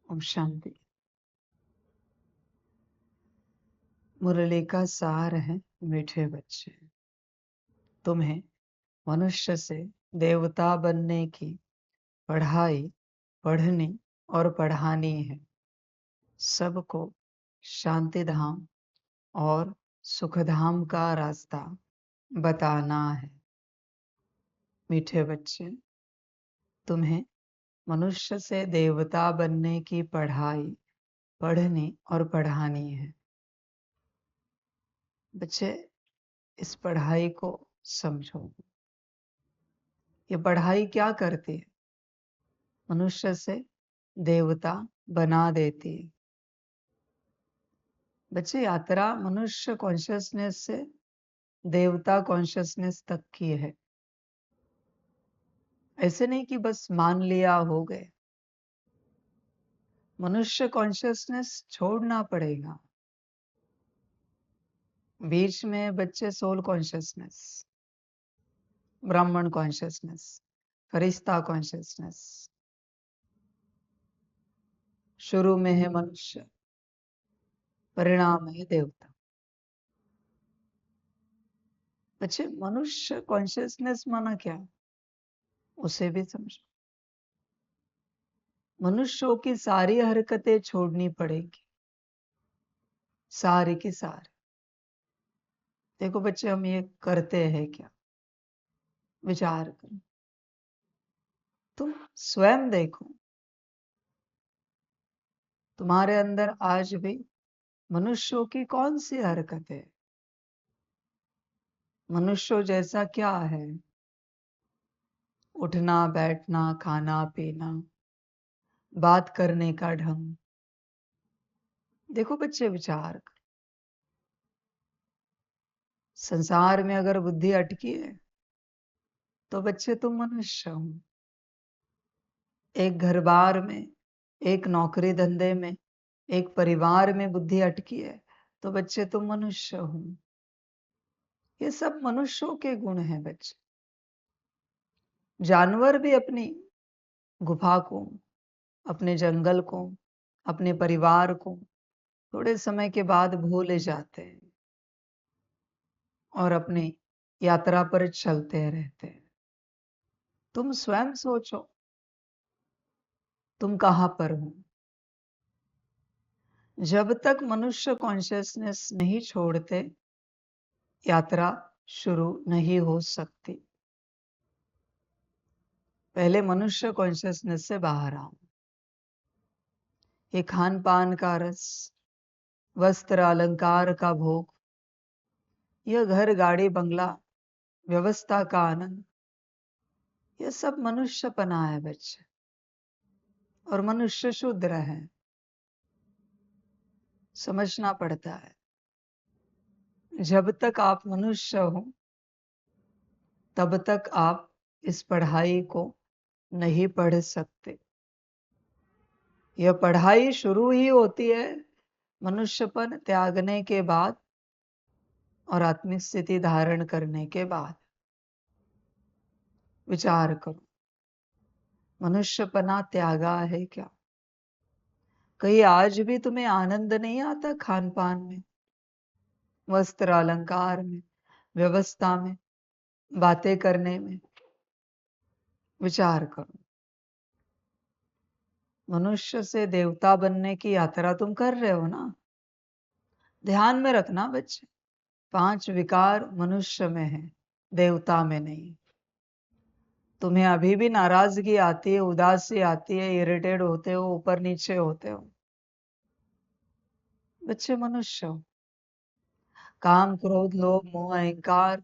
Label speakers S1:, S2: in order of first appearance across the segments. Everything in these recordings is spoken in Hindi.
S1: ओम शांति। मुरली का सार है मीठे बच्चे, तुम्हें मनुष्य से देवता बनने की पढ़ाई पढ़नी और पढ़ानी है। सबको शांति धाम और सुखधाम का रास्ता बताना है। मीठे बच्चे, तुम्हें मनुष्य से देवता बनने की पढ़ाई पढ़नी और पढ़ानी है। बच्चे, इस पढ़ाई को समझो। ये पढ़ाई क्या करती है? मनुष्य से देवता बना देती है। बच्चे, यात्रा मनुष्य कॉन्शियसनेस से देवता कॉन्शियसनेस तक की है। ऐसे नहीं कि बस मान लिया हो गए। मनुष्य कॉन्शियसनेस छोड़ना पड़ेगा। बीच में बच्चे सोल कॉन्शियसनेस, ब्राह्मण कॉन्शियसनेस, फरिश्ता कॉन्शियसनेस, शुरू में है मनुष्य, परिणाम है देवता। बच्चे, मनुष्य कॉन्शियसनेस माना क्या, उसे भी समझो। मनुष्यों की सारी हरकतें छोड़नी पड़ेगी, सारी की सारी। देखो बच्चे, हम ये करते हैं क्या? विचार करो। तुम स्वयं देखो, तुम्हारे अंदर आज भी मनुष्यों की कौन सी हरकत है? मनुष्यों जैसा क्या है? उठना, बैठना, खाना पीना, बात करने का ढंग। देखो बच्चे, विचार करो। संसार में अगर बुद्धि अटकी है तो बच्चे तुम मनुष्य हो। एक घर बार में, एक नौकरी धंधे में, एक परिवार में बुद्धि अटकी है तो बच्चे तुम मनुष्य हो। ये सब मनुष्यों के गुण हैं बच्चे। जानवर भी अपनी गुफा को, अपने जंगल को, अपने परिवार को थोड़े समय के बाद भूल जाते हैं और अपनी यात्रा पर चलते रहते हैं। तुम स्वयं सोचो, तुम कहां पर हो? जब तक मनुष्य कॉन्शियसनेस नहीं छोड़ते, यात्रा शुरू नहीं हो सकती। पहले मनुष्य कॉन्शियसनेस से बाहर आओ। ये खान पान का रस, वस्त्र अलंकार का भोग, यह घर गाड़ी बंगला, व्यवस्था का आनंद, यह सब मनुष्यपना है बच्चे। और मनुष्य शूद्र है, समझना पड़ता है। जब तक आप मनुष्य हो तब तक आप इस पढ़ाई को नहीं पढ़ सकते। यह पढ़ाई शुरू ही होती है मनुष्यपन त्यागने के बाद और आत्मिक स्थिति धारण करने के बाद। विचार करो, मनुष्यपना त्यागा है क्या? कहीं आज भी तुम्हें आनंद नहीं आता खान पान में, वस्त्र अलंकार में, व्यवस्था में, बातें करने में? विचार करो। मनुष्य से देवता बनने की यात्रा तुम कर रहे हो ना? ध्यान में रखना बच्चे, 5 विकार मनुष्य में है, देवता में नहीं। तुम्हें अभी भी नाराजगी आती है, उदासी आती है, इरिटेट होते हो, ऊपर नीचे होते हो। बच्चे मनुष्य हो। काम, क्रोध, लोभ, मोह, अहंकार,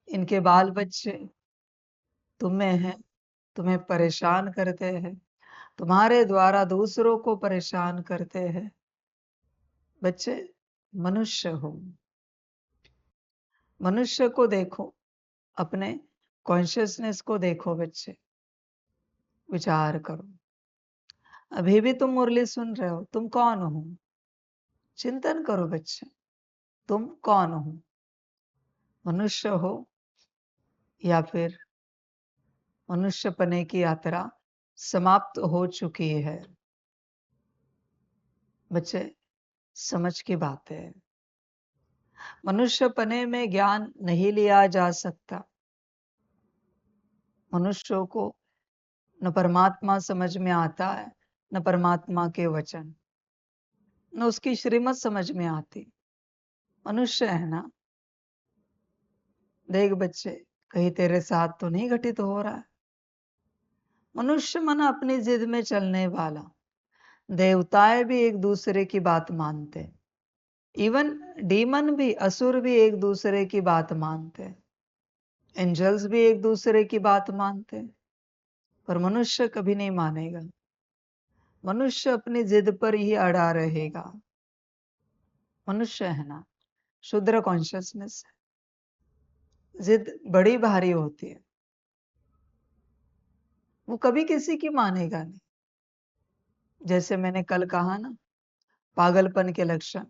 S1: इनके बाल बच्चे तुम्हें हैं, तुम्हें परेशान करते हैं, तुम्हारे द्वारा दूसरों को परेशान करते हैं। बच्चे मनुष्य हो। मनुष्य को देखो, अपने कॉन्शियसनेस को देखो बच्चे। विचार करो। अभी भी तुम मुरली सुन रहे हो, तुम कौन हो? चिंतन करो बच्चे, तुम कौन हो? मनुष्य हो या फिर मनुष्यपने की यात्रा समाप्त हो चुकी है? बच्चे, समझ की बात है। मनुष्य पने में ज्ञान नहीं लिया जा सकता। मनुष्यों को न परमात्मा समझ में आता है, न परमात्मा के वचन, न उसकी श्रीमत समझ में आती। मनुष्य है ना। देख बच्चे, कहीं तेरे साथ तो नहीं घटित हो रहा है। मनुष्य मन अपनी जिद में चलने वाला। देवताएं भी एक दूसरे की बात मानते, इवन डीमन भी, असुर भी एक दूसरे की बात मानते, एंजल्स भी एक दूसरे की बात मानते, पर मनुष्य कभी नहीं मानेगा। मनुष्य अपनी जिद पर ही अड़ा रहेगा। मनुष्य है ना, शुद्र कॉन्शियसनेस है। जिद बड़ी भारी होती है, वो कभी किसी की मानेगा नहीं। जैसे मैंने कल कहा ना, पागलपन के लक्षण,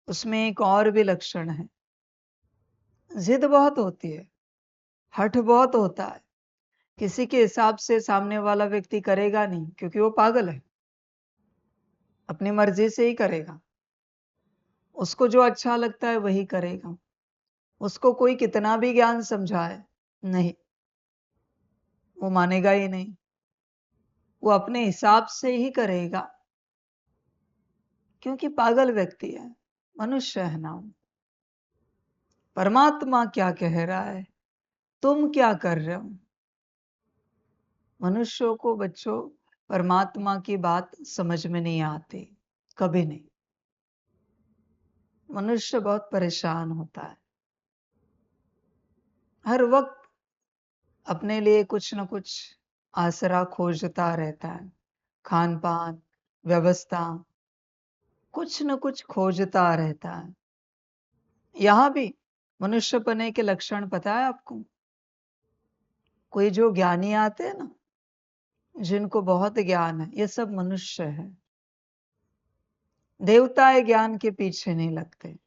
S1: उसमें एक और भी लक्षण है। जिद बहुत होती है, हठ बहुत होता है। किसी के हिसाब से सामने वाला व्यक्ति करेगा नहीं, क्योंकि वो पागल है। अपनी मर्जी से ही करेगा। उसको जो अच्छा लगता है वही करेगा। उसको कोई कितना भी ज्ञान समझाए, नहीं, वो मानेगा ही नहीं। वो अपने हिसाब से ही करेगा, क्योंकि पागल व्यक्ति है, मनुष्य है ना। परमात्मा क्या कह रहा है, तुम क्या कर रहे हो? मनुष्यों को बच्चों परमात्मा की बात समझ में नहीं आती, कभी नहीं। मनुष्य बहुत परेशान होता है, हर वक्त अपने लिए कुछ न कुछ आसरा खोजता रहता है। खान पान, व्यवस्था, कुछ न कुछ खोजता रहता है। यहां भी मनुष्य पने के लक्षण पता है आपको? कोई जो ज्ञानी आते हैं ना, जिनको बहुत ज्ञान है, ये सब मनुष्य है। देवताएं ज्ञान के पीछे नहीं लगते।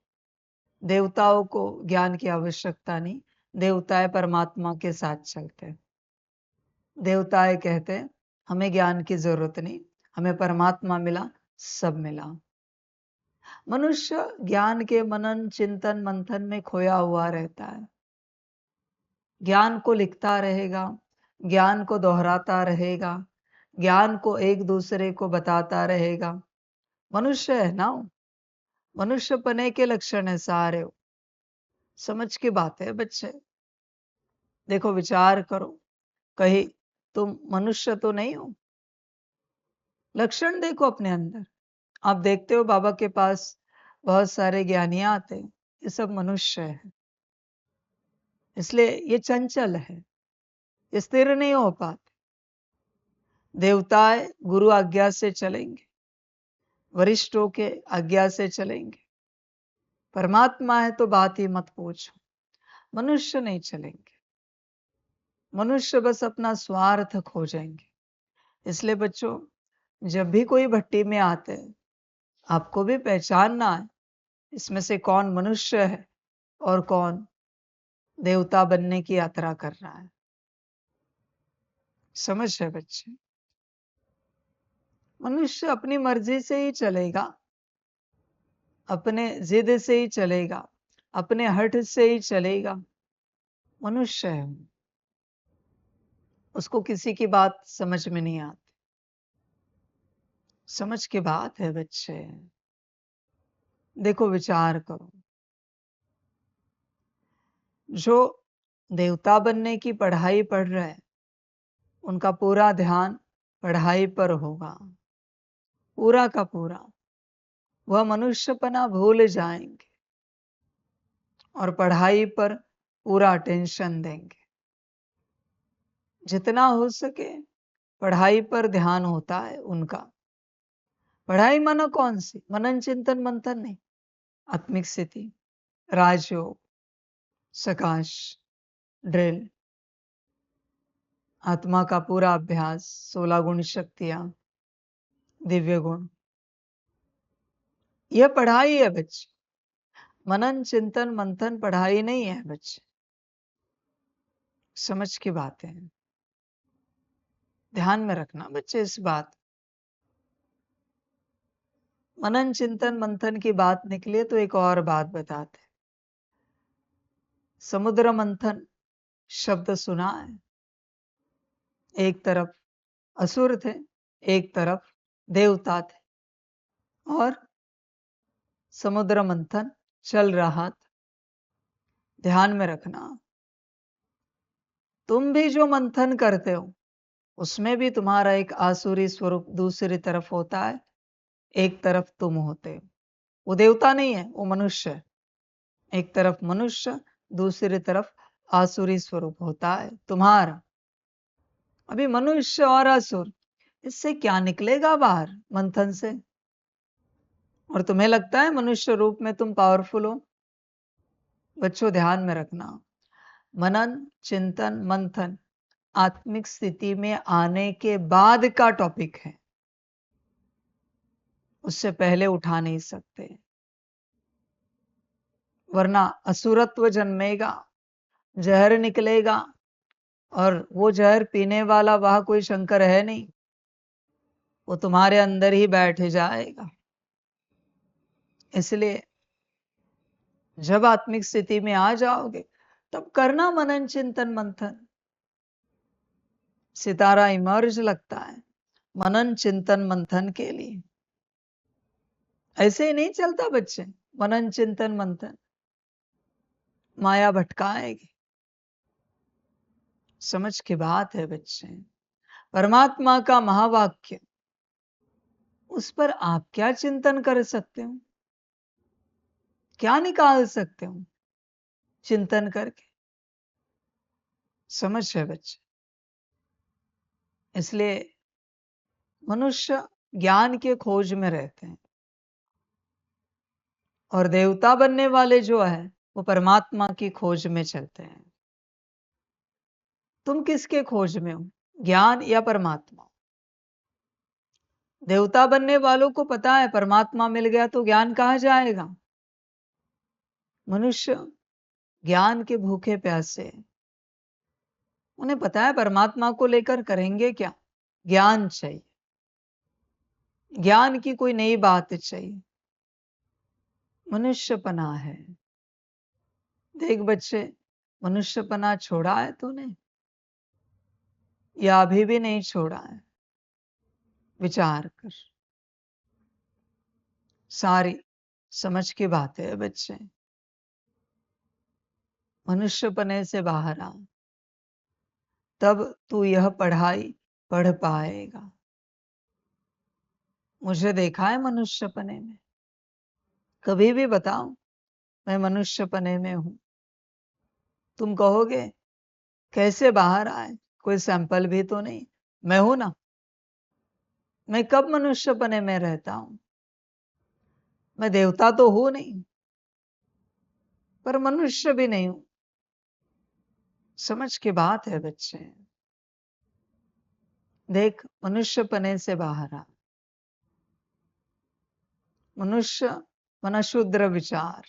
S1: देवताओं को ज्ञान की आवश्यकता नहीं। देवताएं परमात्मा के साथ चलते। देवताएं कहते हैं हमें ज्ञान की जरूरत नहीं, हमें परमात्मा मिला, सब मिला। मनुष्य ज्ञान के मनन चिंतन मंथन में खोया हुआ रहता है। ज्ञान को लिखता रहेगा, ज्ञान को दोहराता रहेगा, ज्ञान को एक दूसरे को बताता रहेगा। मनुष्य है ना। मनुष्य पने के लक्षण है सारे। समझ की बात है बच्चे। देखो, विचार करो, कहीं तुम मनुष्य तो नहीं हो? लक्षण देखो अपने अंदर। आप देखते हो बाबा के पास बहुत सारे ज्ञानियां आते हैं, ये सब मनुष्य है। इसलिए ये चंचल है, ये स्थिर नहीं हो पाते। देवताएं गुरु आज्ञा से चलेंगे, वरिष्ठों के आज्ञा से चलेंगे। परमात्मा है तो बात ही मत पूछो। मनुष्य नहीं चलेंगे। मनुष्य बस अपना स्वार्थ खोजेंगे। इसलिए बच्चों, जब भी कोई भट्टी में आते हैं, आपको भी पहचानना है इसमें से कौन मनुष्य है और कौन देवता बनने की यात्रा कर रहा है। समझ है बच्चे? मनुष्य अपनी मर्जी से ही चलेगा, अपने जिद से ही चलेगा, अपने हठ से ही चलेगा। मनुष्य है, उसको किसी की बात समझ में नहीं आती। समझ की बात है बच्चे। देखो, विचार करो, जो देवता बनने की पढ़ाई पढ़ रहे हैं, उनका पूरा ध्यान पढ़ाई पर होगा, पूरा का पूरा। वह मनुष्यपना भूल जाएंगे और पढ़ाई पर पूरा अटेंशन देंगे। जितना हो सके पढ़ाई पर ध्यान होता है उनका। पढ़ाई माना कौन सी? मनन चिंतन मंथन नहीं, आत्मिक स्थिति, राजयोग, सकाश, ड्रिल, आत्मा का पूरा अभ्यास, 16 गुण शक्तियां, दिव्य गुण, यह पढ़ाई है बच्चे। मनन चिंतन मंथन पढ़ाई नहीं है बच्चे। समझ की बात है, ध्यान में रखना बच्चे इस बात। मनन चिंतन मंथन की बात निकले तो एक और बात बताते। समुद्र मंथन शब्द सुना है? एक तरफ असुर थे, एक तरफ देवता थे, और समुद्र मंथन चल रहा था। ध्यान में रखना, तुम भी जो मंथन करते हो उसमें भी तुम्हारा एक आसुरी स्वरूप दूसरी तरफ होता है, एक तरफ तुम होते हो। वो देवता नहीं है, वो मनुष्य है। एक तरफ मनुष्य, दूसरी तरफ आसुरी स्वरूप होता है तुम्हारा। अभी मनुष्य और असुर, इससे क्या निकलेगा बाहर मंथन से? और तुम्हें लगता है मनुष्य रूप में तुम पावरफुल हो? बच्चों ध्यान में रखना, मनन चिंतन मंथन आत्मिक स्थिति में आने के बाद का टॉपिक है, उससे पहले उठा नहीं सकते, वरना असुरत्व जन्मेगा, जहर निकलेगा, और वो जहर पीने वाला वह कोई शंकर है नहीं, वो तुम्हारे अंदर ही बैठ जाएगा। इसलिए जब आत्मिक स्थिति में आ जाओगे तब करना मनन चिंतन मंथन। सितारा इमर्ज लगता है मनन चिंतन मंथन के लिए। ऐसे ही नहीं चलता बच्चे, मनन चिंतन मंथन माया भटकाएगी। समझ की बात है बच्चे, परमात्मा का महावाक्य, उस पर आप क्या चिंतन कर सकते हो, क्या निकाल सकते हो चिंतन करके? समझ है बच्चे। इसलिए मनुष्य ज्ञान के खोज में रहते हैं, और देवता बनने वाले जो है वो परमात्मा की खोज में चलते हैं। तुम किसके खोज में हो, ज्ञान या परमात्मा? देवता बनने वालों को पता है परमात्मा मिल गया तो ज्ञान कहाँ जाएगा। मनुष्य ज्ञान के भूखे प्यासे, उन्हें पता है परमात्मा को लेकर करेंगे क्या, ज्ञान चाहिए, ज्ञान की कोई नई बात चाहिए, मनुष्यपना है। देख बच्चे, मनुष्यपना छोड़ा है तूने या अभी भी नहीं छोड़ा है? विचार कर, सारी समझ की बात है बच्चे। मनुष्यपने से बाहर आ, तब तू यह पढ़ाई पढ़ पाएगा। मुझे देखा है मनुष्यपने में? कभी भी बताओ मैं मनुष्यपने में हूं, तुम कहोगे कैसे बाहर आए, कोई सैंपल भी तो नहीं। मैं हूं ना, मैं कब मनुष्यपने में रहता हूं? मैं देवता तो हूं नहीं, पर मनुष्य भी नहीं हूं। समझ की बात है बच्चे। देख, मनुष्यपने से बाहर आ, मनुष्य मना शूद्र विचार।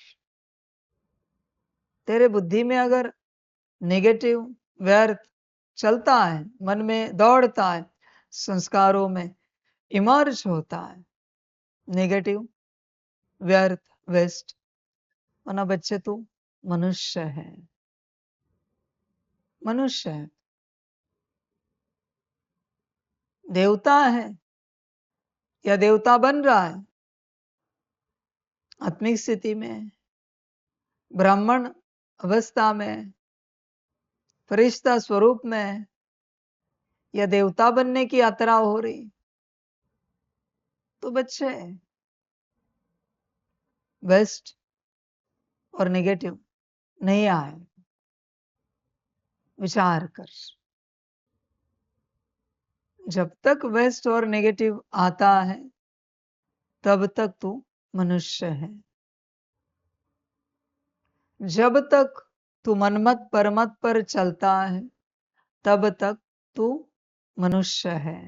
S1: तेरे बुद्धि में अगर नेगेटिव व्यर्थ चलता है, मन में दौड़ता है, संस्कारों में इमर्ज होता है नेगेटिव व्यर्थ वेस्ट, वरना बच्चे तू मनुष्य है, मनुष्य है। देवता है या देवता बन रहा है आत्मिक स्थिति में, ब्राह्मण अवस्था में, फरिश्ता स्वरूप में, या देवता बनने की यात्रा हो रही, तो बच्चे वेस्ट और नेगेटिव नहीं आए। विचार कर, जब तक वेस्ट और नेगेटिव आता है तब तक तू मनुष्य है। जब तक तू मनमत परमत पर चलता है तब तक तू मनुष्य है।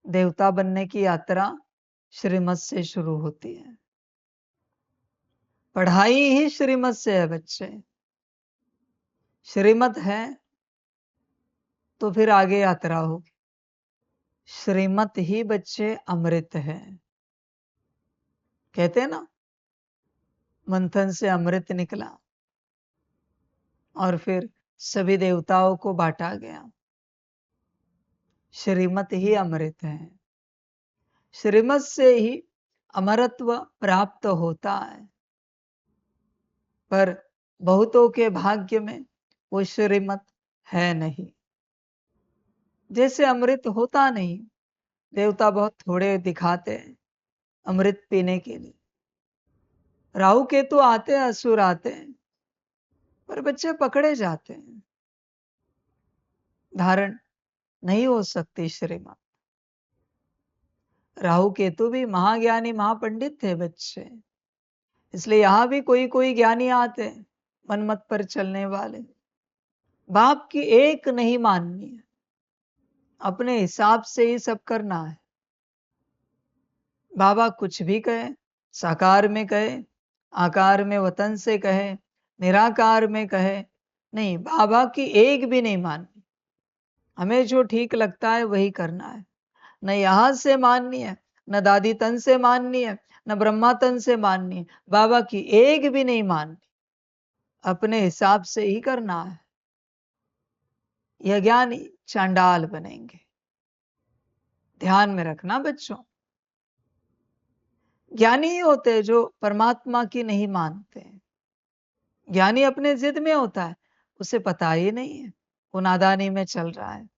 S1: देवता बनने की यात्रा श्रीमत से शुरू होती है, पढ़ाई ही श्रीमत से है बच्चे। श्रीमत है तो फिर आगे यात्रा होगी। श्रीमत ही बच्चे अमृत है। कहते हैं ना, मंथन से अमृत निकला और फिर सभी देवताओं को बांटा गया। श्रीमत ही अमृत है। श्रीमत से ही अमरत्व प्राप्त होता है, पर बहुतों के भाग्य में वो श्रीमत है नहीं। जैसे अमृत होता नहीं, देवता बहुत थोड़े दिखाते हैं अमृत पीने के लिए। राहु केतु आते हैं, असुर आते हैं, पर बच्चे पकड़े जाते हैं। धारण नहीं हो सकती श्रीमत। राहु केतु भी महाज्ञानी महापंडित थे बच्चे, इसलिए यहां भी कोई कोई ज्ञानी आते हैं मनमत पर चलने वाले। बाप की एक नहीं माननी है, अपने हिसाब से ही सब करना है। बाबा कुछ भी कहे, साकार में कहे, आकार में वतन से कहे, निराकार में कहे, नहीं, बाबा की एक भी नहीं माननी। हमें जो ठीक लगता है वही करना है। न यहां से माननी है, न दादी तन से माननी है, न ब्रह्मा तन से माननी है। बाबा की एक भी नहीं माननी, अपने हिसाब से ही करना है। यह ज्ञानी चांडाल बनेंगे। ध्यान में रखना बच्चों। ज्ञानी ही होते हैं जो परमात्मा की नहीं मानते। ज्ञानी अपने जिद में होता है, उसे पता ही नहीं है वो नादानी में चल रहा है।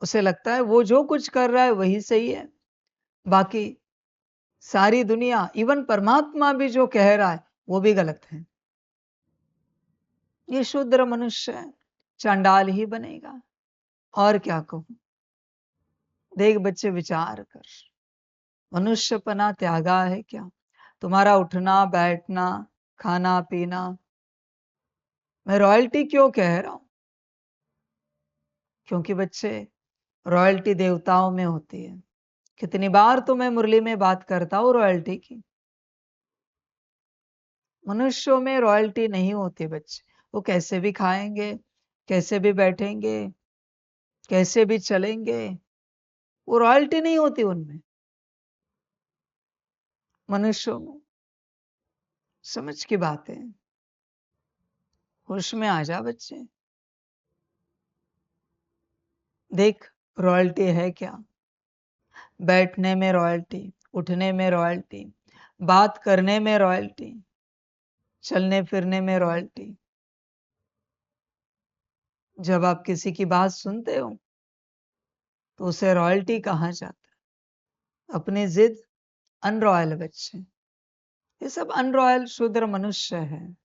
S1: उसे लगता है वो जो कुछ कर रहा है वही सही है, बाकी सारी दुनिया, इवन परमात्मा भी जो कह रहा है वो भी गलत है। ये शूद्र मनुष्य है, चांडाल ही बनेगा। और क्या कहूं। देख बच्चे, विचार कर, मनुष्यपना त्यागा है क्या? तुम्हारा उठना बैठना, खाना पीना। मैं रॉयल्टी क्यों कह रहा हूं? क्योंकि बच्चे, रॉयल्टी देवताओं में होती है। कितनी बार तो मैं मुरली में बात करता हूं रॉयल्टी की। मनुष्यों में रॉयल्टी नहीं होती बच्चे। वो कैसे भी खाएंगे, कैसे भी बैठेंगे, कैसे भी चलेंगे, वो रॉयल्टी नहीं होती उनमें। मनुष्यों में समझ की बात है। होश में आ जा बच्चे। देख, रॉयल्टी है क्या? बैठने में रॉयल्टी, उठने में रॉयल्टी, बात करने में रॉयल्टी, चलने फिरने में रॉयल्टी। जब आप किसी की बात सुनते हो तो उसे रॉयल्टी कहा जाता है। अपनी जिद अनरॉयल बच्चे। ये सब अनरॉयल शूद्र मनुष्य है।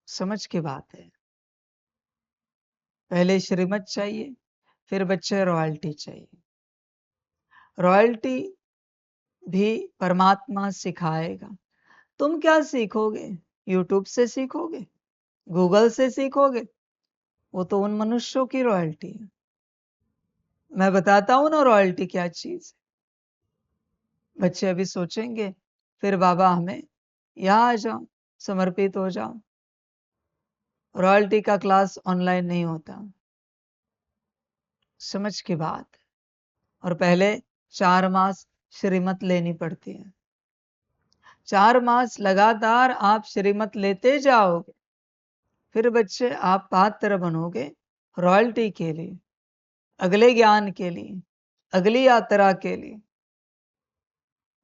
S1: समझ की बात है। पहले श्रीमत चाहिए, फिर बच्चे रॉयल्टी चाहिए। रॉयल्टी भी परमात्मा सिखाएगा। तुम क्या सीखोगे? यूट्यूब से सीखोगे, गूगल से सीखोगे? वो तो उन मनुष्यों की रॉयल्टी है। मैं बताता हूं ना रॉयल्टी क्या चीज है। बच्चे अभी सोचेंगे, फिर बाबा हमें यहाँ आ जाओ, समर्पित हो जाओ। रॉयल्टी का क्लास ऑनलाइन नहीं होता। समझ की बात। और पहले 4 मास श्रीमत लेनी पड़ती है। 4 मास लगातार आप श्रीमत लेते जाओगे, फिर बच्चे आप पात्र बनोगे रॉयल्टी के लिए, अगले ज्ञान के लिए, अगली यात्रा के लिए।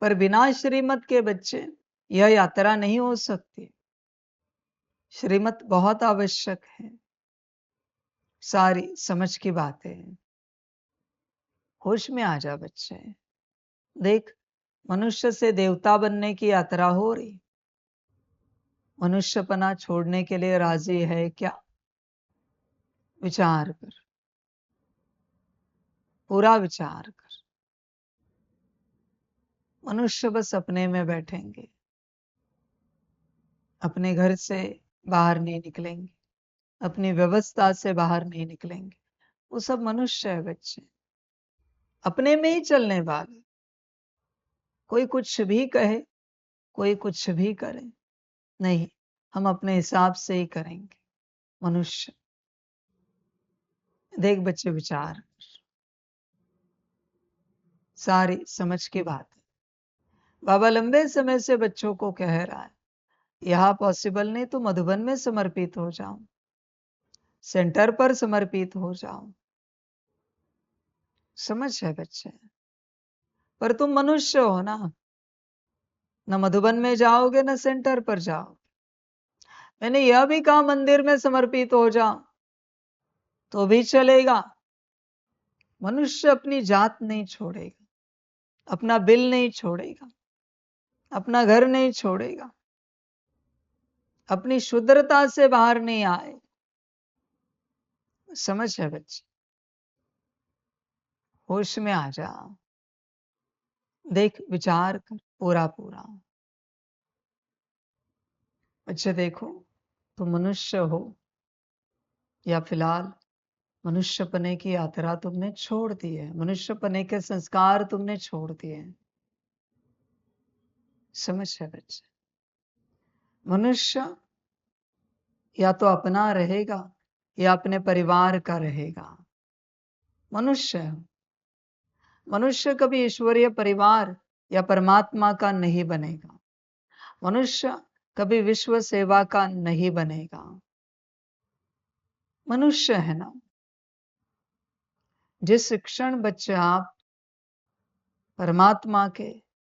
S1: पर बिना श्रीमत के बच्चे यह यात्रा नहीं हो सकती। श्रीमत बहुत आवश्यक है। सारी समझ की बातें हैं। होश में आ जा बच्चे। देख, मनुष्य से देवता बनने की यात्रा हो रही। मनुष्यपना छोड़ने के लिए राजी है क्या? विचार कर, पूरा विचार कर। मनुष्य बस अपने में बैठेंगे, अपने घर से बाहर नहीं निकलेंगे, अपनी व्यवस्था से बाहर नहीं निकलेंगे। वो सब मनुष्य है बच्चे, अपने में ही चलने वाले। कोई कुछ भी कहे, कोई कुछ भी करे, नहीं, हम अपने हिसाब से ही करेंगे। मनुष्य। देख बच्चे, विचार कर। सारी समझ की बात है। बाबा लंबे समय से बच्चों को कह रहा है, यहाँ पॉसिबल नहीं तो मधुबन में समर्पित हो जाओ, सेंटर पर समर्पित हो जाओ। समझ है बच्चे? पर तुम मनुष्य हो ना, न मधुबन में जाओगे न सेंटर पर जाओ। मैंने यह भी कहा मंदिर में समर्पित हो जाओ तो भी चलेगा। मनुष्य अपनी जात नहीं छोड़ेगा, अपना बिल नहीं छोड़ेगा, अपना घर नहीं छोड़ेगा, अपनी शुद्धता से बाहर नहीं आए। समझ है बच्चे? होश में आ जा, देख विचार कर पूरा पूरा। बच्चे देखो, तुम मनुष्य हो या फिलहाल मनुष्य पने की यात्रा तुमने छोड़ दी है, मनुष्य पने के संस्कार तुमने छोड़ दिए हैं। समझ है बच्चे? मनुष्य या तो अपना रहेगा या अपने परिवार का रहेगा। मनुष्य मनुष्य कभी ईश्वरीय परिवार या परमात्मा का नहीं बनेगा। मनुष्य कभी विश्व सेवा का नहीं बनेगा। मनुष्य है ना। जिस क्षण बच्चे आप परमात्मा के,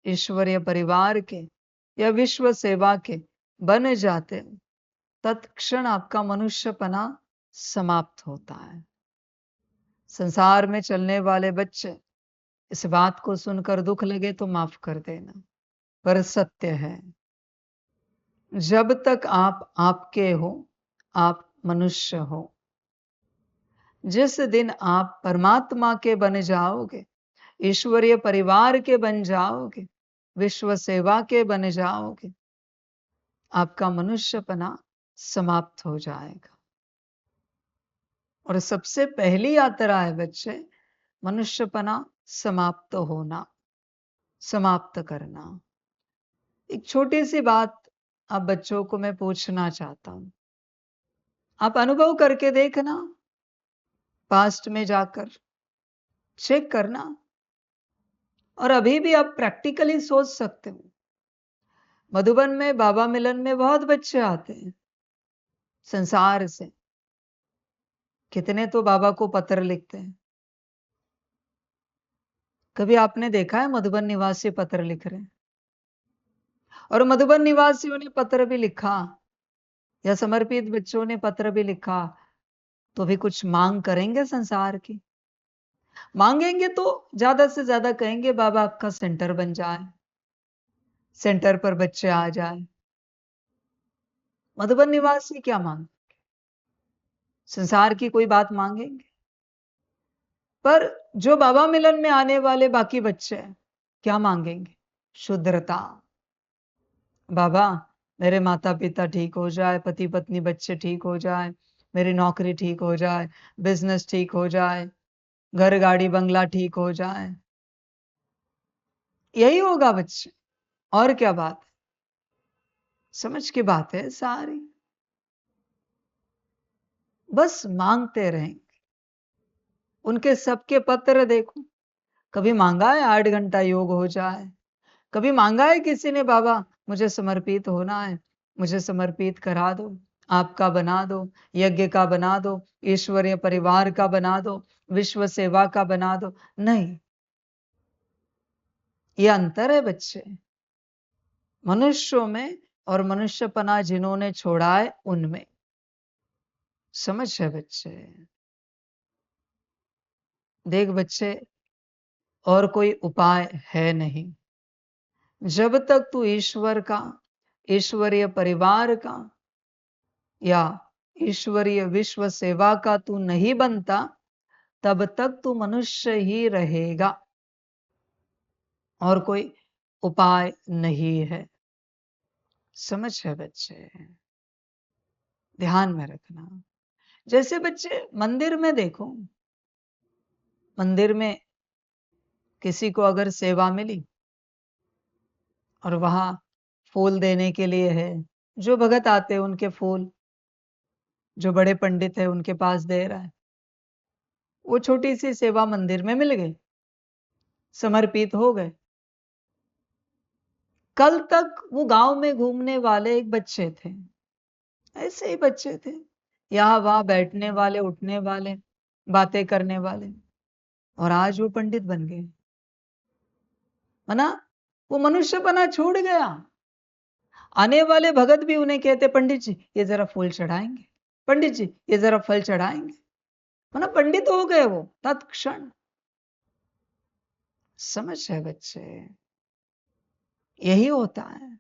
S1: ईश्वरीय परिवार के या विश्व सेवा के बन जाते हैं, तत्क्षण आपका मनुष्यपना समाप्त होता है। संसार में चलने वाले बच्चे इस बात को सुनकर दुख लगे तो माफ कर देना, पर सत्य है। जब तक आप आपके हो, आप मनुष्य हो। जिस दिन आप परमात्मा के बन जाओगे, ईश्वरीय परिवार के बन जाओगे, विश्व सेवा के बन जाओगे, आपका मनुष्यपना समाप्त हो जाएगा। और सबसे पहली यात्रा है बच्चे, मनुष्यपना समाप्त होना, समाप्त करना। एक छोटी सी बात आप बच्चों को मैं पूछना चाहता हूं। आप अनुभव करके देखना, पास्ट में जाकर चेक करना, और अभी भी आप प्रैक्टिकली सोच सकते हो। मधुबन में बाबा मिलन में बहुत बच्चे आते हैं संसार से। कितने तो बाबा को पत्र लिखते हैं। कभी आपने देखा है मधुबन निवासी पत्र लिख रहे हैं? और मधुबन निवासियों ने पत्र भी लिखा या समर्पित बच्चों ने पत्र भी लिखा तो भी कुछ मांग करेंगे संसार की? मांगेंगे तो ज्यादा से ज्यादा कहेंगे बाबा आपका सेंटर बन जाए, सेंटर पर बच्चे आ जाए। मधुबन निवासी क्या मांग, संसार की कोई बात मांगेंगे? पर जो बाबा मिलन में आने वाले बाकी बच्चे हैं, क्या मांगेंगे? शुद्धता। बाबा मेरे माता पिता ठीक हो जाए, पति पत्नी बच्चे ठीक हो जाए, मेरी नौकरी ठीक हो जाए, बिजनेस ठीक हो जाए, घर गाड़ी बंगला ठीक हो जाए। यही होगा बच्चे, और क्या बात है? समझ की बात है सारी। बस मांगते रहेंगे। उनके सबके पत्र देखो, कभी मांगा है 8 घंटा योग हो जाए, कभी मांगा है किसी ने बाबा मुझे समर्पित होना है, मुझे समर्पित करा दो, आपका बना दो, यज्ञ का बना दो, ईश्वरीय परिवार का बना दो, विश्व सेवा का बना दो? नहीं। ये अंतर है बच्चे, मनुष्यों में और मनुष्यपना जिन्होंने छोड़ा है उनमें। समझ है बच्चे? देख बच्चे, और कोई उपाय है नहीं। जब तक तू ईश्वर का, ईश्वरीय परिवार का या ईश्वरीय विश्व सेवा का तू नहीं बनता, तब तक तू मनुष्य ही रहेगा, और कोई उपाय नहीं है। समझ है बच्चे? ध्यान में रखना। जैसे बच्चे मंदिर में देखो, मंदिर में किसी को अगर सेवा मिली और वहां फूल देने के लिए है, जो भगत आते हैं उनके फूल, जो बड़े पंडित है उनके पास दे रहा है, वो छोटी सी सेवा मंदिर में मिल गई, समर्पित हो गए। कल तक वो गांव में घूमने वाले एक बच्चे थे, ऐसे ही बच्चे थे, यहाँ वहां बैठने वाले, उठने वाले, बातें करने वाले, और आज वो पंडित बन गए। मना वो मनुष्यपना छूट गया। आने वाले भगत भी उन्हें कहते, पंडित जी ये जरा फूल चढ़ाएंगे, पंडित जी ये जरा फल चढ़ाएंगे। मना पंडित हो गए वो तत्क्षण। समझ है बच्चे, यही होता है।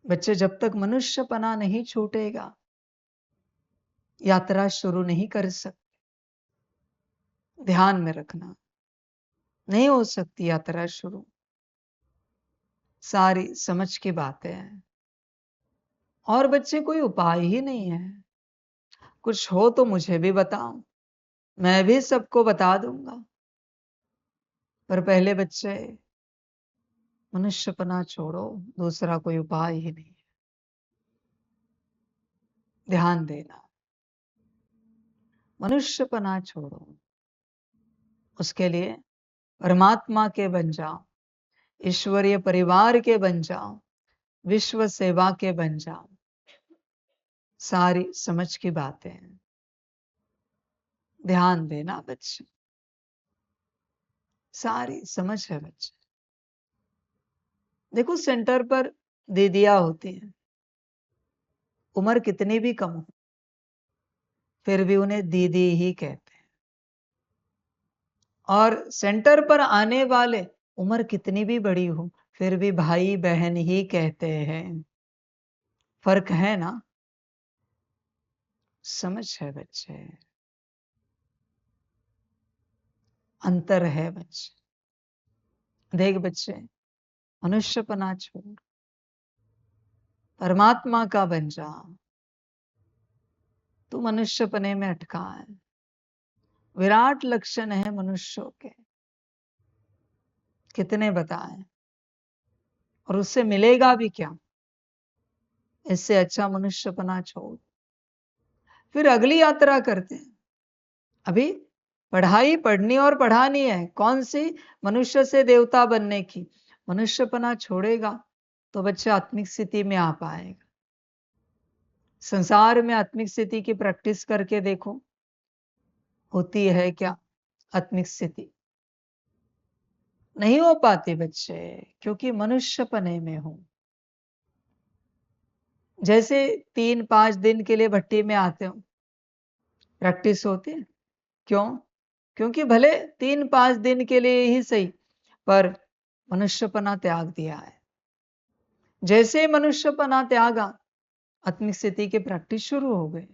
S1: बच्चे जब तक मनुष्यपना नहीं छूटेगा, यात्रा शुरू नहीं कर सकते। ध्यान में रखना, नहीं हो सकती यात्रा शुरू। सारी समझ की बातें हैं। और बच्चे कोई उपाय ही नहीं है। कुछ हो तो मुझे भी बताओ, मैं भी सबको बता दूंगा। पर पहले बच्चे मनुष्यपना छोड़ो, दूसरा कोई उपाय ही नहीं है। ध्यान देना, मनुष्यपना छोड़ो, उसके लिए परमात्मा के बन जाओ, ईश्वरीय परिवार के बन जाओ, विश्व सेवा के बन जाओ। सारी समझ की बातें हैं। ध्यान देना बच्चे, सारी समझ है बच्चे। देखो सेंटर पर दीदियां होती हैं, उम्र कितनी भी कम हो, फिर भी उन्हें दीदी ही कहते हैं। और सेंटर पर आने वाले उम्र कितनी भी बड़ी हो, फिर भी भाई बहन ही कहते हैं। फर्क है ना? समझ है बच्चे, अंतर है बच्चे। देख बच्चे, मनुष्यपना छोड़, परमात्मा का बन जा। तू मनुष्यपने में अटका है। विराट लक्षण है मनुष्यों के, कितने बताएं, और उससे मिलेगा भी क्या? इससे अच्छा मनुष्यपना छोड़, फिर अगली यात्रा करते हैं। अभी पढ़ाई पढ़नी और पढ़ानी है, कौन सी? मनुष्य से देवता बनने की। मनुष्यपना छोड़ेगा तो बच्चा आत्मिक स्थिति में आ पाएगा। संसार में आत्मिक स्थिति की प्रैक्टिस करके देखो, होती है क्या आत्मिक स्थिति? नहीं हो पाती बच्चे, क्योंकि मनुष्यपने में हो। जैसे 3-5 दिन के लिए भट्टी में आते हो, प्रैक्टिस होती है। क्यों? क्योंकि भले 3-5 दिन के लिए ही सही, पर मनुष्यपना त्याग दिया है। जैसे मनुष्यपना त्यागा, आत्मिक स्थिति की प्रैक्टिस शुरू हो गई,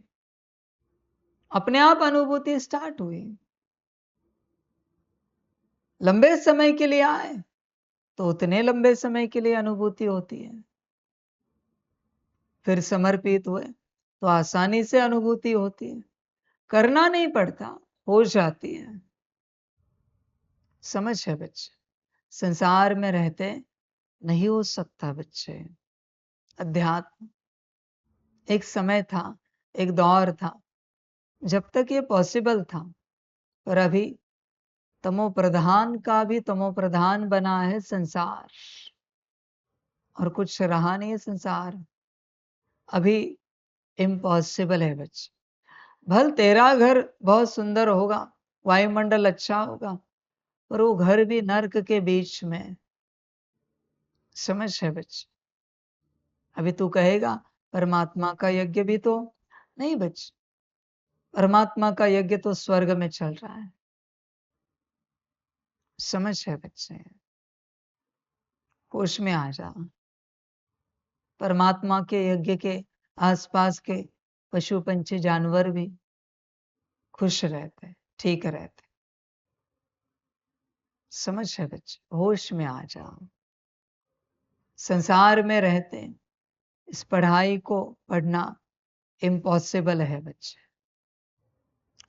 S1: अपने आप अनुभूति स्टार्ट हुई। लंबे समय के लिए आए तो उतने लंबे समय के लिए अनुभूति होती है। फिर समर्पित हुए तो आसानी से अनुभूति होती है, करना नहीं पड़ता, हो जाती है। समझ है बच्चे, संसार में रहते नहीं हो सकता बच्चे। अध्यात्म एक समय था, एक दौर था, जब तक ये पॉसिबल था। पर अभी तमो प्रधान का भी तमो प्रधान बना है संसार, और कुछ रहा नहीं है संसार। अभी इम्पॉसिबल है बच्चे। भल तेरा घर बहुत सुंदर होगा, वायुमंडल अच्छा होगा, पर वो घर भी नर्क के बीच में। समझ है बच्चे? अभी तू कहेगा परमात्मा का यज्ञ भी तो नहीं बच्चे, परमात्मा का यज्ञ तो स्वर्ग में चल रहा है। समझ है बच्चे, होश में आ जा। परमात्मा के यज्ञ के आसपास के पशु पंछी जानवर भी खुश रहते, ठीक रहते। समझ है बच्चे, होश में आ जाओ। संसार में रहते इस पढ़ाई को पढ़ना इम्पॉसिबल है बच्चे।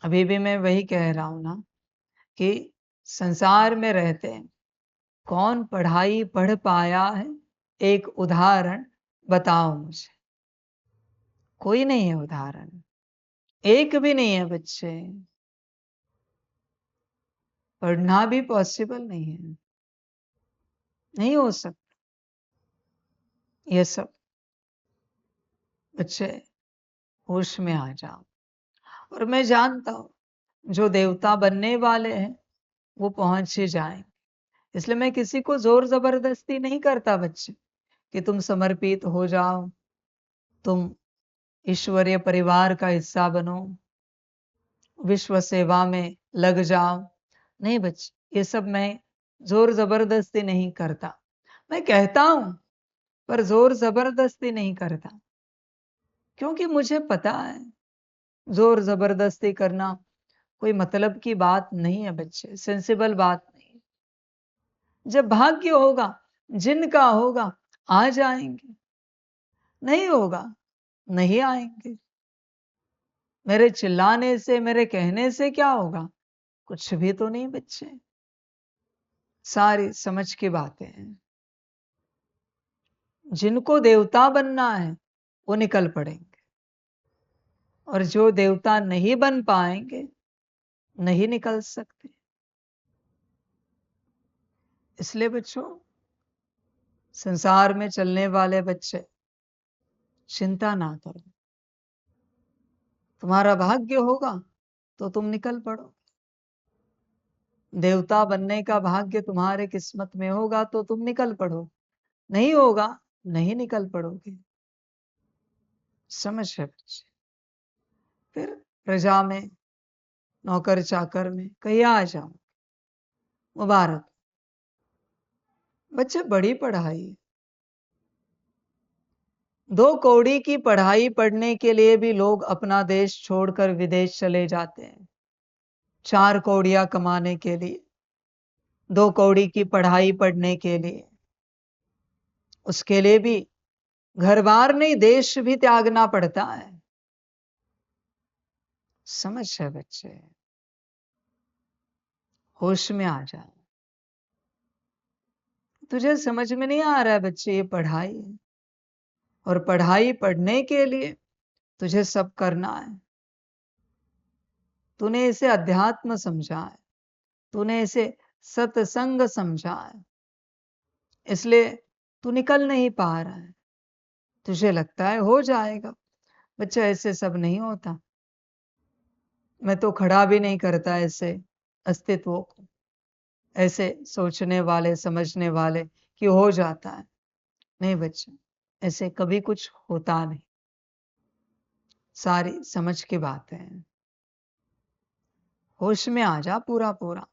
S1: अभी भी मैं वही कह रहा हूं ना, कि संसार में रहते कौन पढ़ाई पढ़ पाया है? एक उदाहरण बताओ मुझे। कोई नहीं है उदाहरण, एक भी नहीं है बच्चे। पढ़ना भी पॉसिबल नहीं है, नहीं हो सकता ये सब। बच्चे होश में आ जाओ। और मैं जानता हूं जो देवता बनने वाले हैं वो पहुंच ही जाएंगे। इसलिए मैं किसी को जोर जबरदस्ती नहीं करता बच्चे कि तुम समर्पित हो जाओ, तुम ईश्वरीय परिवार का हिस्सा बनो, विश्व सेवा में लग जाओ। नहीं बच्चे, ये सब मैं जोर जबरदस्ती नहीं करता। मैं कहता हूं पर जोर जबरदस्ती नहीं करता, क्योंकि मुझे पता है जोर जबरदस्ती करना कोई मतलब की बात नहीं है बच्चे, सेंसिबल बात नहीं है। जब भाग्य होगा, जिनका होगा आ जाएंगे, नहीं होगा नहीं आएंगे। मेरे चिल्लाने से, मेरे कहने से क्या होगा? कुछ भी तो नहीं बच्चे। सारी समझ की बातें हैं। जिनको देवता बनना है वो निकल पड़ेंगे, और जो देवता नहीं बन पाएंगे नहीं निकल सकते। इसलिए बच्चों, संसार में चलने वाले बच्चे चिंता ना करो। तुम्हारा भाग्य होगा तो तुम निकल पड़ो। देवता बनने का भाग्य तुम्हारे किस्मत में होगा तो तुम निकल पड़ो, नहीं होगा नहीं निकल पड़ोगे। समझ है बच्चे? फिर प्रजा में, नौकर चाकर में कहीं आ जाओ। मुबारक बच्चे, बड़ी पढ़ाई है। 2 कौड़ी की पढ़ाई पढ़ने के लिए भी लोग अपना देश छोड़कर विदेश चले जाते हैं। 4 कौड़ियां कमाने के लिए, 2 कौड़ी की पढ़ाई पढ़ने के लिए, उसके लिए भी घर बार नहीं, देश भी त्यागना पड़ता है। समझ है बच्चे? होश में आ जाए। तुझे समझ में नहीं आ रहा है बच्चे, ये पढ़ाई है, और पढ़ाई पढ़ने के लिए तुझे सब करना है। तूने इसे अध्यात्म समझा है, तूने इसे सत्संग समझा है, इसलिए तू निकल नहीं पा रहा है। तुझे लगता है हो जाएगा। बच्चा, ऐसे सब नहीं होता। मैं तो खड़ा भी नहीं करता ऐसे अस्तित्वों को, ऐसे सोचने वाले समझने वाले कि हो जाता है। नहीं बच्चा, ऐसे कभी कुछ होता नहीं। सारी समझ की बातें हैं। होश में आ जा पूरा पूरा।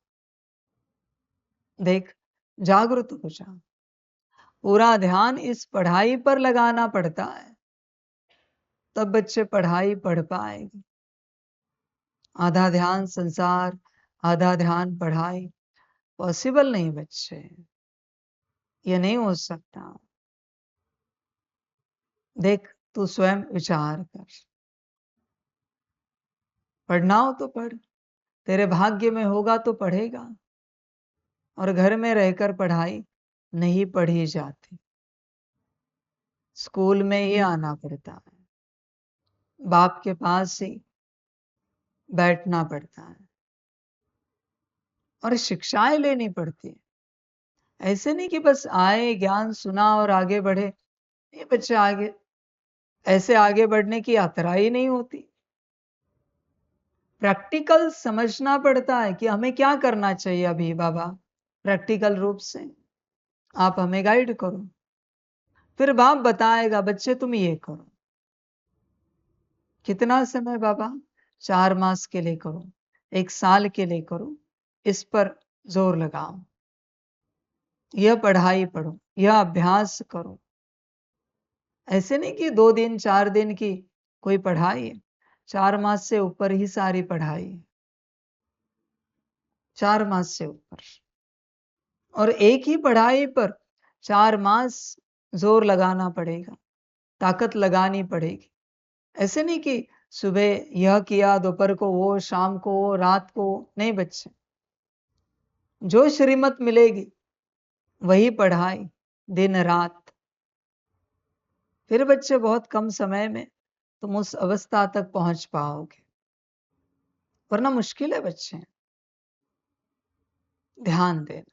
S1: देख, जागृत हो जा। पूरा ध्यान इस पढ़ाई पर लगाना पड़ता है, तब बच्चे पढ़ाई पढ़ पाएंगे। आधा ध्यान संसार, आधा ध्यान पढ़ाई, पॉसिबल नहीं बच्चे, ये नहीं हो सकता। देख, तू स्वयं विचार कर। पढ़ना हो तो पढ़, तेरे भाग्य में होगा तो पढ़ेगा। और घर में रहकर पढ़ाई नहीं पढ़ी जाती, स्कूल में ही आना पड़ता है, बाप के पास ही बैठना पड़ता है और शिक्षाएं लेनी पड़ती है। ऐसे नहीं कि बस आए, ज्ञान सुना और आगे बढ़े। ये बच्चे आगे, ऐसे आगे बढ़ने की यात्रा ही नहीं होती। प्रैक्टिकल समझना पड़ता है कि हमें क्या करना चाहिए अभी बाबा, प्रैक्टिकल रूप से आप हमें गाइड करो। फिर बाप बताएगा बच्चे तुम ये करो। कितना समय बाबा? 4 मास के लिए करो, 1 साल के लिए करो, इस पर जोर लगाओ, यह पढ़ाई पढ़ो, यह अभ्यास करो। ऐसे नहीं कि 2 दिन 4 दिन की कोई पढ़ाई है, 4 मास से ऊपर ही सारी पढ़ाई है, 4 मास से ऊपर। और एक ही पढ़ाई पर 4 मास जोर लगाना पड़ेगा, ताकत लगानी पड़ेगी। ऐसे नहीं कि सुबह यह किया, दोपहर को वो, शाम को वो, रात को वो। नहीं बच्चे, जो श्रीमत मिलेगी वही पढ़ाई, दिन रात। फिर बच्चे बहुत कम समय में तुम उस अवस्था तक पहुंच पाओगे, वरना मुश्किल है बच्चे। ध्यान देना।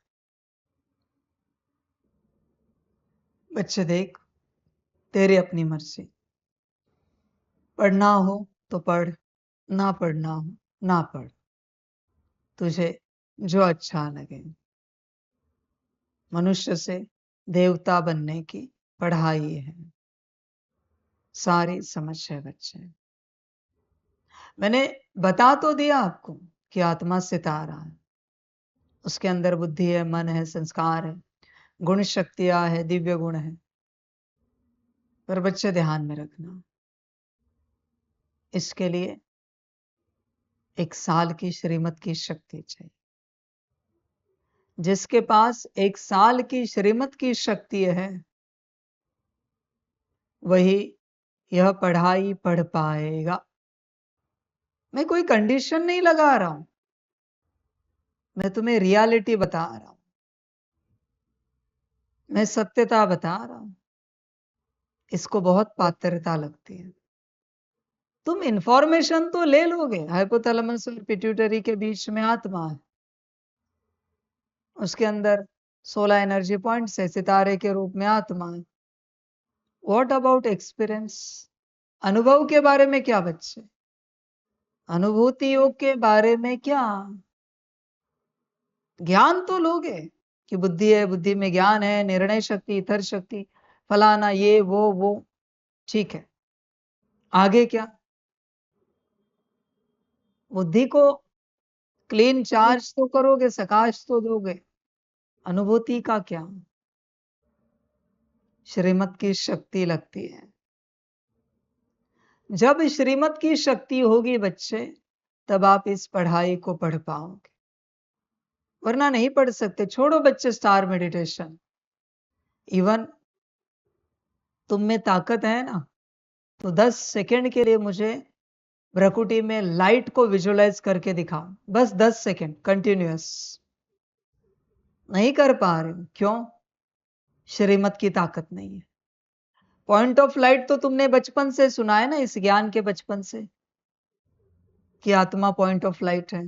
S1: बच्चे देख, तेरी अपनी मर्जी। पढ़ना हो तो पढ़, ना पढ़ना हो ना पढ़, तुझे जो अच्छा लगे। मनुष्य से देवता बनने की पढ़ाई है। सारी समझ है बच्चे। मैंने बता तो दिया आपको कि आत्मा सितारा है, उसके अंदर बुद्धि है, मन है, संस्कार है, गुण शक्तियां है, दिव्य गुण है। पर बच्चे ध्यान में रखना, इसके लिए 1 साल की श्रीमत की शक्ति चाहिए। जिसके पास 1 साल की श्रीमत की शक्ति है, वही यह पढ़ाई पढ़ पाएगा। मैं कोई कंडीशन नहीं लगा रहा हूं, मैं तुम्हें रियलिटी बता रहा हूं, मैं सत्यता बता रहा हूं। इसको बहुत पात्रता लगती है। तुम इंफॉर्मेशन तो ले लोगे, हाइपोथैलेमस और पिट्यूटरी के बीच में आत्मा है, उसके अंदर 16 एनर्जी पॉइंट्स है, सितारे के रूप में आत्मा है। What about experience? अनुभव के बारे में क्या बच्चे? अनुभूतियों के बारे में क्या? ज्ञान तो लोगे कि बुद्धि है, बुद्धि में ज्ञान है, निर्णय शक्ति, इतर शक्ति, फलाना, ये वो ठीक है। आगे क्या? बुद्धि को क्लीन चार्ज तो करोगे, सकाश तो दोगे। अनुभूति का क्या? श्रीमत की शक्ति लगती है। जब श्रीमत की शक्ति होगी बच्चे, तब आप इस पढ़ाई को पढ़ पाओगे, वरना नहीं पढ़ सकते। छोड़ो बच्चे स्टार मेडिटेशन, इवन तुम में ताकत है ना, तो 10 सेकंड के लिए मुझे भ्रकुटी में लाइट को विजुअलाइज करके दिखाओ, बस 10 सेकंड कंटिन्यूअस। नहीं कर पा रहे हो, क्यों? श्रीमत की ताकत नहीं है। पॉइंट ऑफ लाइट तो तुमने बचपन से सुना है ना, इस ज्ञान के बचपन से, कि आत्मा पॉइंट ऑफ लाइट है।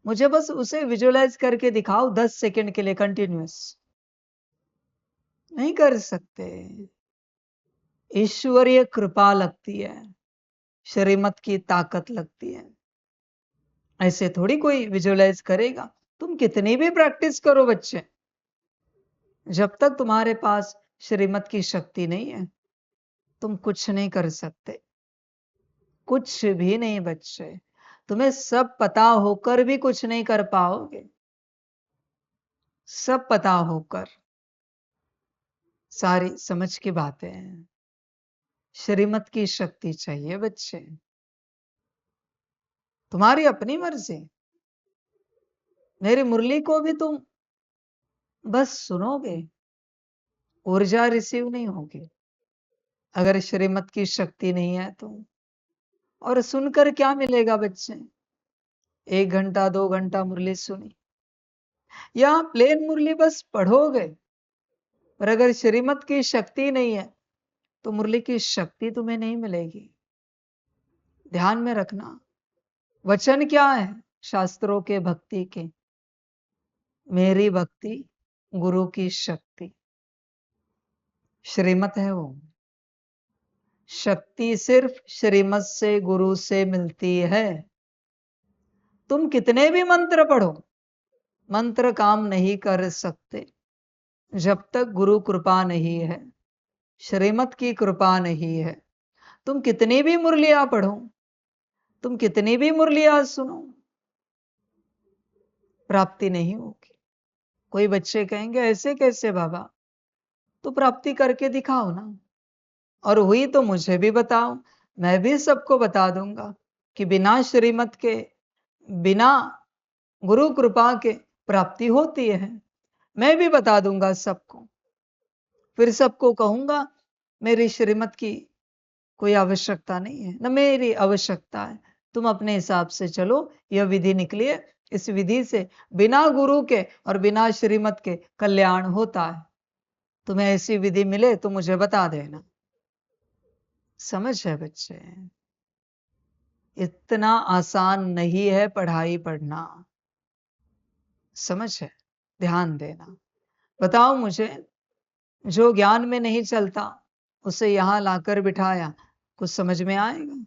S1: मुझे बस उसे विजुअलाइज करके दिखाओ 10 सेकंड के लिए कंटिन्यूअस। नहीं कर सकते। ईश्वरीय कृपा लगती है, श्रीमत की ताकत लगती है। ऐसे थोड़ी कोई विजुअलाइज करेगा। तुम कितनी भी प्रैक्टिस करो बच्चे, जब तक तुम्हारे पास श्रीमत की शक्ति नहीं है, तुम कुछ नहीं कर सकते। कुछ भी नहीं बच्चे। तुम्हें सब पता होकर भी कुछ नहीं कर पाओगे। सब पता होकर। सारी समझ की बातें हैं। श्रीमत की शक्ति चाहिए बच्चे। तुम्हारी अपनी मर्जी। मेरी मुरली को भी तुम बस सुनोगे, ऊर्जा रिसीव नहीं होगी अगर श्रीमत की शक्ति नहीं है तो। और सुनकर क्या मिलेगा बच्चे? 1 घंटा 2 घंटा मुरली सुनी, या प्लेन मुरली बस पढ़ोगे, पर अगर श्रीमत की शक्ति नहीं है तो मुरली की शक्ति तुम्हें नहीं मिलेगी। ध्यान में रखना। वचन क्या है शास्त्रों के भक्ति के? मेरी भक्ति गुरु की शक्ति। श्रीमत है वो। शक्ति सिर्फ श्रीमत से, गुरु से मिलती है। तुम कितने भी मंत्र पढ़ो, मंत्र काम नहीं कर सकते जब तक गुरु कृपा नहीं है, श्रीमत की कृपा नहीं है। तुम कितनी भी मुरलियां पढ़ो, तुम कितनी भी मुरलियां सुनो, प्राप्ति नहीं होगी। कोई बच्चे कहेंगे ऐसे कैसे बाबा? तो प्राप्ति करके दिखाओ ना। और हुई तो मुझे भी बताओ, मैं भी सबको बता दूंगा कि बिना श्रीमत के, बिना गुरु कृपा के प्राप्ति होती है। मैं भी बता दूंगा सबको। फिर सबको कहूंगा मेरी श्रीमत की कोई आवश्यकता नहीं है, न मेरी आवश्यकता है। तुम अपने हिसाब से चलो, यह विधि निकली है, इस विधि से बिना गुरु के और बिना श्रीमत के कल्याण होता है। तुम्हें ऐसी विधि मिले तो मुझे बता देना। समझ है बच्चे? इतना आसान नहीं है पढ़ाई पढ़ना। समझ है? ध्यान देना। बताओ मुझे, जो ज्ञान में नहीं चलता उसे यहां लाकर बिठाया, कुछ समझ में आएगा?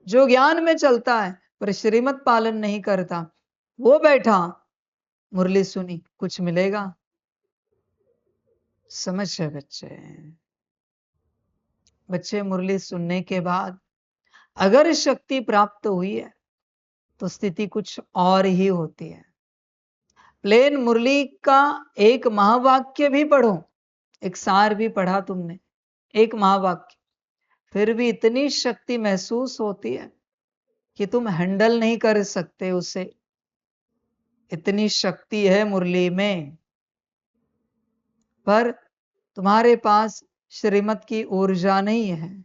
S1: जो ज्ञान में चलता है पर श्रीमत पालन नहीं करता, वो बैठा मुरली सुनी, कुछ मिलेगा? समझ है बच्चे? बच्चे, मुरली सुनने के बाद अगर शक्ति प्राप्त हुई है तो स्थिति कुछ और ही होती है। प्लेन मुरली का एक महावाक्य भी पढ़ो, एक सार भी पढ़ा तुमने, एक महावाक्य, फिर भी इतनी शक्ति महसूस होती है कि तुम हैंडल नहीं कर सकते उसे। इतनी शक्ति है मुरली में, पर तुम्हारे पास श्रीमत की ऊर्जा नहीं है,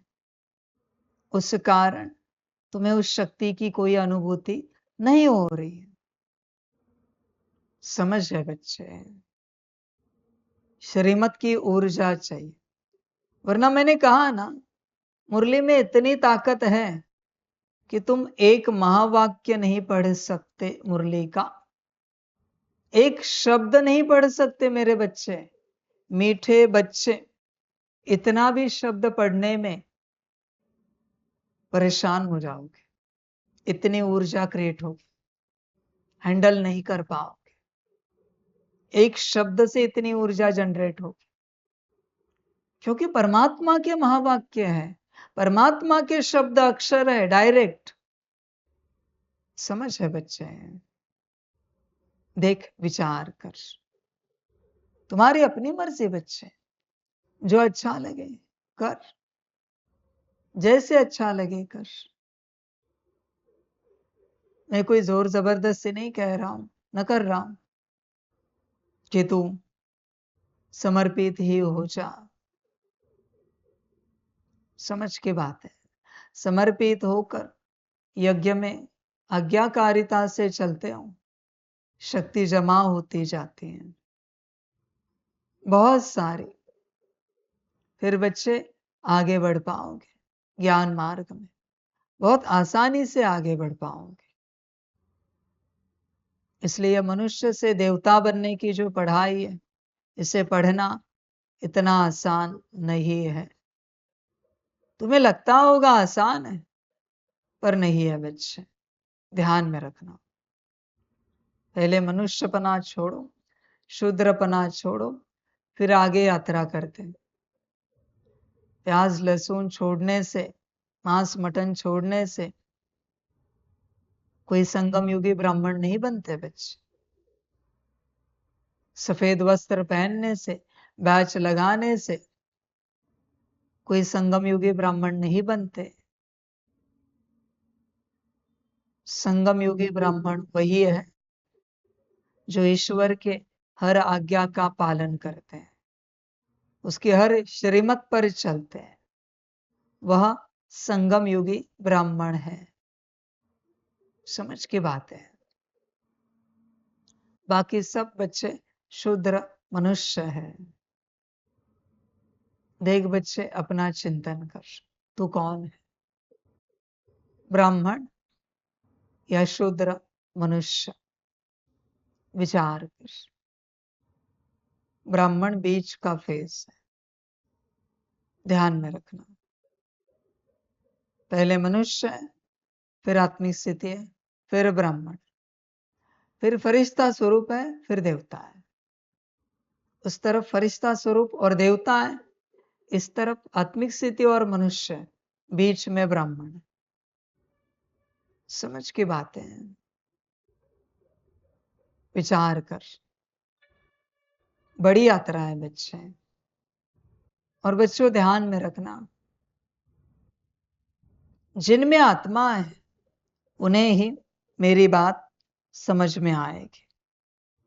S1: उस कारण तुम्हें उस शक्ति की कोई अनुभूति नहीं हो रही है। समझ है बच्चे? श्रीमत की ऊर्जा चाहिए, वरना मैंने कहा ना, मुरली में इतनी ताकत है कि तुम एक महावाक्य नहीं पढ़ सकते मुरली का, एक शब्द नहीं पढ़ सकते मेरे बच्चे, मीठे बच्चे। इतना भी शब्द पढ़ने में परेशान हो जाओगे, इतनी ऊर्जा क्रिएट होगी, हैंडल नहीं कर पाओगे। एक शब्द से इतनी ऊर्जा जनरेट होगी, क्योंकि परमात्मा के महावाक्य है, परमात्मा के शब्द अक्षर है, डायरेक्ट। समझ है बच्चे? देख, विचार कर, तुम्हारी अपनी मर्जी बच्चे, जो अच्छा लगे कर, जैसे अच्छा लगे कर। मैं कोई जोर जबरदस्ती नहीं कह रहा हूं, न कर रहा हूं कि तू समर्पित ही हो जा। समझ की बात है, समर्पित होकर यज्ञ में आज्ञाकारिता से चलते हो, शक्ति जमा होती जाती है बहुत सारी, फिर बच्चे आगे बढ़ पाओगे ज्ञान मार्ग में, बहुत आसानी से आगे बढ़ पाओगे। इसलिए मनुष्य से देवता बनने की जो पढ़ाई है, इसे पढ़ना इतना आसान नहीं है। तुम्हें लगता होगा आसान है, पर नहीं है बच्चे, ध्यान में रखना। पहले मनुष्यपना छोड़ो, शूद्रपना छोड़ो, फिर आगे यात्रा करते हैं। प्याज लहसुन छोड़ने से, मांस मटन छोड़ने से कोई संगम युगी ब्राह्मण नहीं बनते बच्चे। सफेद वस्त्र पहनने से, बैच लगाने से कोई संगम युगी ब्राह्मण नहीं बनते। संगम युगी ब्राह्मण वही है जो ईश्वर के हर आज्ञा का पालन करते हैं, उसके हर श्रीमत पर चलते हैं, वह संगम युगी ब्राह्मण है। समझ की बात है? बाकी सब बच्चे शूद्र मनुष्य है। देख बच्चे, अपना चिंतन कर, तू कौन है, ब्राह्मण या शूद्र मनुष्य? विचार कर। ब्राह्मण बीच का फेस है, ध्यान में रखना। पहले मनुष्य है, फिर आत्मिक स्थिति है, फिर ब्राह्मण, फिर फरिश्ता स्वरूप है, फिर देवता है। उस तरफ फरिश्ता स्वरूप और देवता है, इस तरफ आत्मिक स्थिति और मनुष्य है, बीच में ब्राह्मण है। समझ की बातें हैं, विचार कर। बड़ी यात्रा है बच्चे, और बच्चों ध्यान में रखना, जिनमें आत्मा है उन्हें ही मेरी बात समझ में आएगी।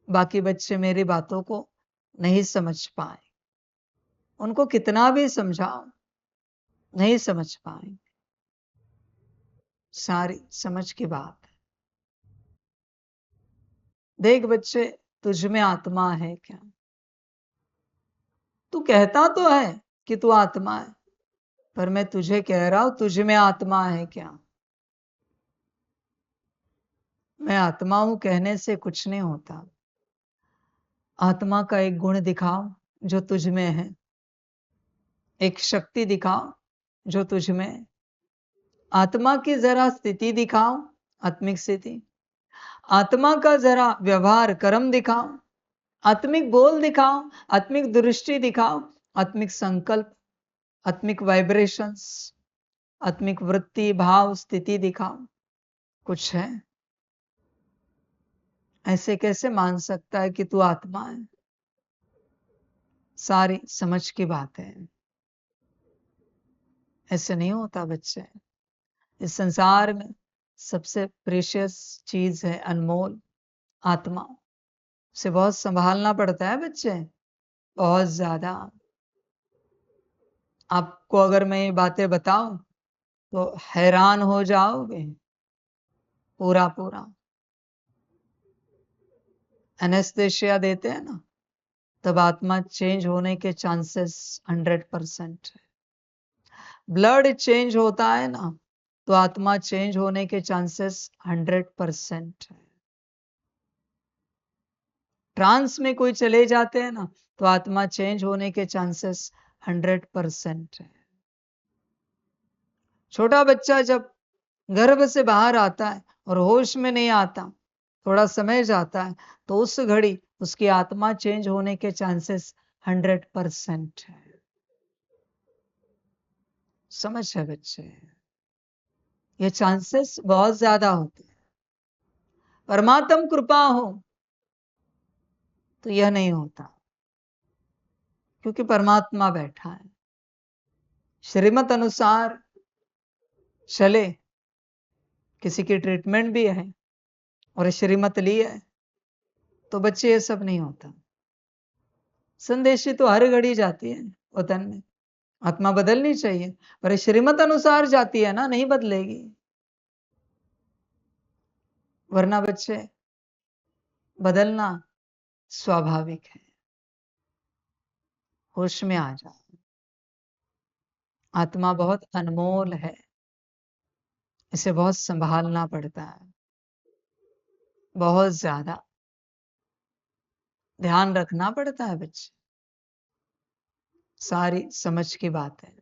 S1: बाकी बच्चे मेरी बातों को नहीं समझ पाए, उनको कितना भी समझाओ नहीं समझ पाएंगे। सारी समझ की बात है। देख बच्चे, तुझ में आत्मा है क्या? तू कहता तो है कि तू आत्मा है, पर मैं तुझे कह रहा हूं, तुझ में आत्मा है क्या? मैं आत्मा हूं कहने से कुछ नहीं होता। आत्मा का एक गुण दिखाओ जो तुझ में है, एक शक्ति दिखाओ जो तुझ में है। आत्मा की जरा स्थिति दिखाओ, आत्मिक स्थिति। आत्मा का जरा व्यवहार कर्म दिखाओ, आत्मिक बोल दिखाओ, आत्मिक दृष्टि दिखाओ, आत्मिक संकल्प, आत्मिक वाइब्रेशंस, आत्मिक वृत्ति भाव स्थिति दिखाओ। कुछ है? ऐसे कैसे मान सकता है कि तू आत्मा है? सारी समझ की बात है। ऐसे नहीं होता बच्चे। इस संसार में सबसे प्रेशियस चीज है, अनमोल, आत्मा से बहुत संभालना पड़ता है बच्चे, बहुत ज्यादा। आपको अगर मैं ये बातें बताऊं तो हैरान हो जाओगे पूरा पूरा। एनेस्थेशिया देते हैं ना, तब आत्मा चेंज होने के चांसेस 100% है। ब्लड चेंज होता है ना, तो आत्मा चेंज होने के चांसेस 100% है। ट्रांस में कोई चले जाते हैं ना, तो आत्मा चेंज होने के चांसेस 100% है। छोटा बच्चा जब गर्भ से बाहर आता है और होश में नहीं आता, थोड़ा समय जाता है, तो उस घड़ी उसकी आत्मा चेंज होने के चांसेस 100% है। समझ है बच्चे? ये चांसेस बहुत ज्यादा होते हैं। परमात्म कृपा हो तो यह नहीं होता, क्योंकि परमात्मा बैठा है। श्रीमत अनुसार चले, किसी की ट्रीटमेंट भी है और श्रीमत ली है, तो बच्चे ये सब नहीं होता। संदेशी तो हर घड़ी जाती है वतन में, आत्मा बदलनी चाहिए, पर श्रीमत अनुसार जाती है ना, नहीं बदलेगी। वरना बच्चे बदलना स्वाभाविक है। होश में आ जाओ। आत्मा बहुत अनमोल है, इसे बहुत संभालना पड़ता है, बहुत ज्यादा ध्यान रखना पड़ता है बच्चे। सारी समझ की बात है।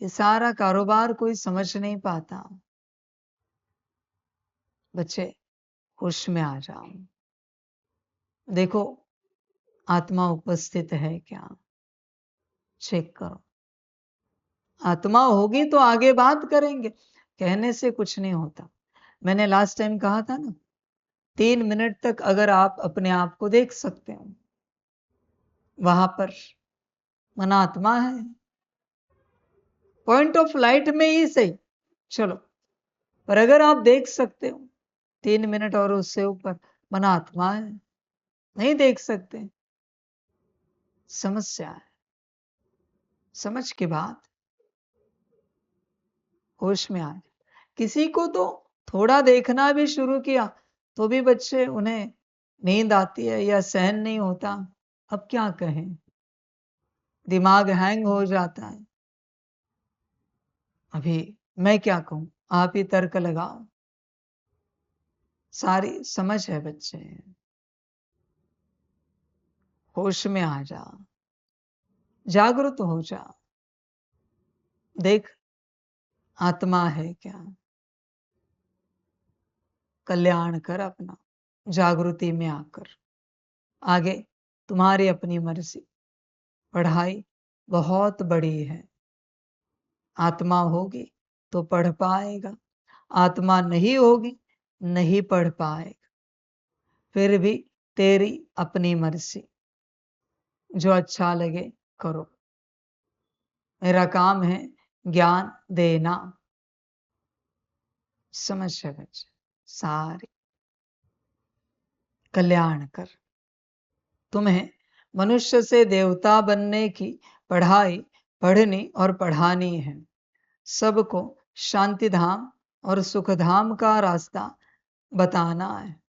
S1: ये सारा कारोबार कोई समझ नहीं पाता। बच्चे होश में आ जाओ। देखो आत्मा उपस्थित है क्या, चेक करो। आत्मा होगी तो आगे बात करेंगे, कहने से कुछ नहीं होता। मैंने लास्ट टाइम कहा था ना, 3 मिनट तक अगर आप अपने आप को देख सकते हो, वहां पर मन आत्मा है। पॉइंट ऑफ लाइट में ही सही, चलो, पर अगर आप देख सकते हो 3 मिनट और उससे ऊपर, मन आत्मा है। नहीं देख सकते, समस्या है। समझ की बात। होश में आ जाए। किसी को तो थोड़ा देखना भी शुरू किया तो भी बच्चे उन्हें नींद आती है या सहन नहीं होता। अब क्या कहें, दिमाग हैंग हो जाता है। अभी मैं क्या कहूं, आप ही तर्क लगाओ। सारी समझ है बच्चे। होश में आ जा, जागृत हो जा। देख आत्मा है क्या, कल्याण कर अपना जागृति में आकर। आगे तुम्हारी अपनी मर्जी। पढ़ाई बहुत बड़ी है। आत्मा होगी तो पढ़ पाएगा, आत्मा नहीं होगी नहीं पढ़ पाएगा। फिर भी तेरी अपनी मर्जी, जो अच्छा लगे करो। मेरा काम है ज्ञान देना। समझ है बच्चे? सारे कल्याण कर। तुम्हें मनुष्य से देवता बनने की पढ़ाई पढ़नी और पढ़ानी है। सबको शांति धाम और सुख धाम का रास्ता बताना है।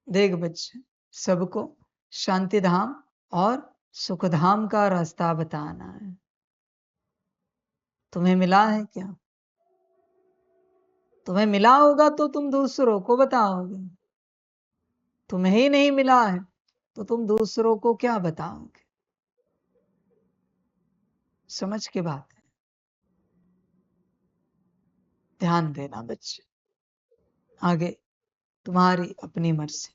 S1: देख बच्चे, सबको शांति धाम और सुख धाम का रास्ता बताना है। तुम्हें मिला है क्या? तुम्हें मिला होगा तो तुम दूसरों को बताओगे, तुम्हें ही नहीं मिला है तो तुम दूसरों को क्या बताओगे? समझ के बात है, ध्यान देना बच्चे। आगे तुम्हारी अपनी मर्जी।